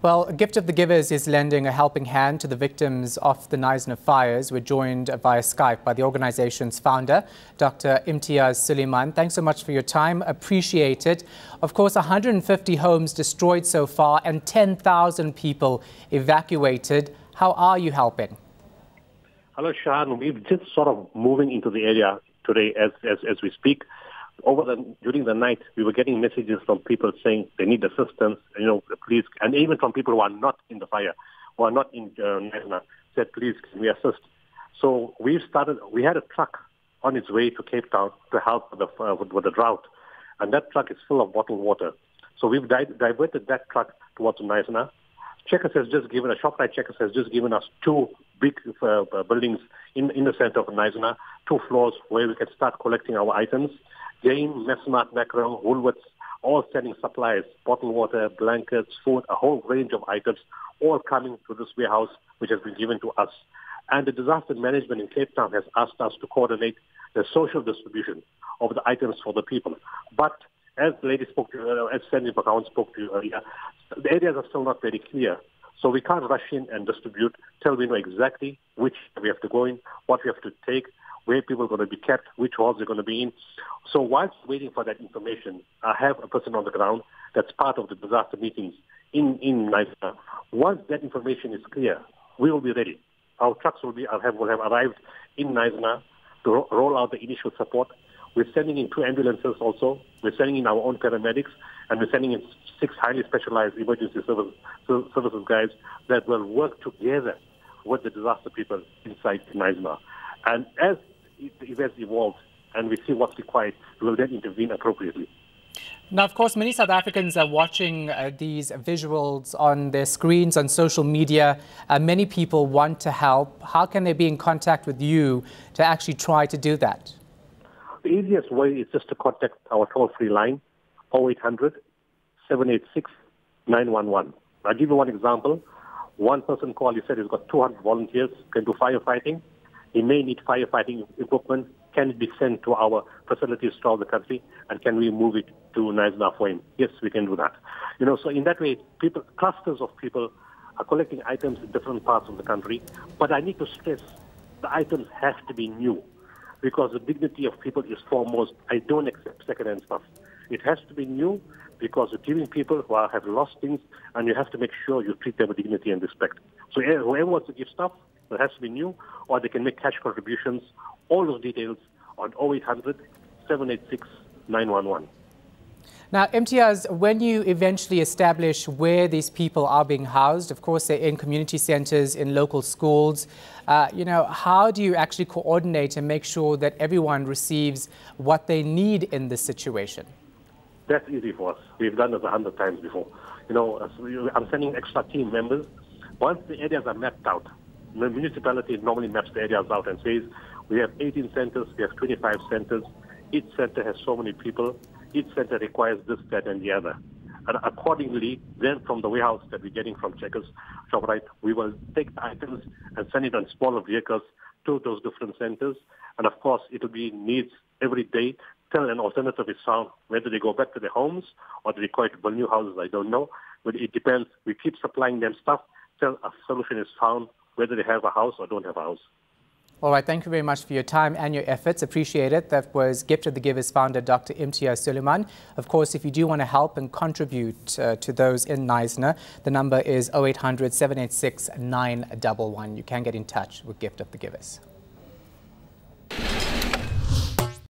Well, Gift of the Givers is lending a helping hand to the victims of the Knysna fires. We're joined via Skype by the organization's founder, Dr Imitiaz Sooliman. Thanks so much for your time. Appreciate it. Of course, 150 homes destroyed so far and 10,000 people evacuated. How are you helping? Hello, Shahan. We're just sort of moving into the area today as we speak. During the night, we were getting messages from people saying they need assistance, please, and even from people who are not in the fire, who are not in Knysna, said, please, can we assist? So we had a truck on its way to Cape Town to help with the drought, and that truck is full of bottled water. So we've diverted that truck towards Knysna. ShopRite Checkers has just given us two big buildings in the center of Knysna, 2 floors where we can start collecting our items. Jane, Messmart, Macron, Woolworths, all sending supplies, bottled water, blankets, food, a whole range of items, all coming to this warehouse which has been given to us. And the disaster management in Cape Town has asked us to coordinate the social distribution of the items for the people. But as the lady spoke to you, as Sandy McCowan spoke to you earlier, the areas are still not very clear. So we can't rush in and distribute till we know exactly which we have to go in, what we have to take, where people are going to be kept, which halls they're going to be in. So whilst waiting for that information, I have a person on the ground that's part of the disaster meetings in Knysna. Once that information is clear, we will be ready. Our trucks will have arrived in Knysna to roll out the initial support. We're sending in 2 ambulances also. We're sending in our own paramedics, and we're sending in 6 highly specialized emergency services guys that will work together with the disaster people inside Knysna. And as events evolve and we see what's required, we will then intervene appropriately. Now, of course, many South Africans are watching these visuals on their screens, on social media. Many people want to help. How can they be in contact with you to actually try to do that? The easiest way is just to contact our toll-free line, 0800 786 911. I'll give you one example. One person called, he said he's got 200 volunteers, can do firefighting. He may need firefighting equipment. Can it be sent to our facilities throughout the country, and can we move it to Knysna for him? Yes, we can do that. So in that way, clusters of people are collecting items in different parts of the country. But I need to stress, the items have to be new, because the dignity of people is foremost. I don't accept second-hand stuff. It has to be new, because you're giving people who have lost things, and you have to make sure you treat them with dignity and respect. So whoever wants to give stuff, it has to be new, or they can make cash contributions. All those details on 0800 786 911. Now, Imitiaz, when you eventually establish where these people are being housed, of course, they're in community centers, in local schools, how do you actually coordinate and make sure that everyone receives what they need in this situation? That's easy for us. We've done this 100 times before. I'm sending extra team members. Once the areas are mapped out, the municipality normally maps the areas out and says, we have 18 centers, we have 25 centers. Each center has so many people. Each center requires this, that, and the other. And accordingly, then from the warehouse that we're getting from Checkers, ShopRite, we will take the items and send it on smaller vehicles to those different centers. And of course, it will be needs every day till an alternative is found. Whether they go back to their homes or they require to build new houses, I don't know. But it depends. We keep supplying them stuff till a solution is found, whether they have a house or don't have a house. All right, thank you very much for your time and your efforts. Appreciate it. That was Gift of the Givers founder, Dr Imitiaz Sooliman. Of course, if you do want to help and contribute to those in Knysna, the number is 0800 786 911. You can get in touch with Gift of the Givers.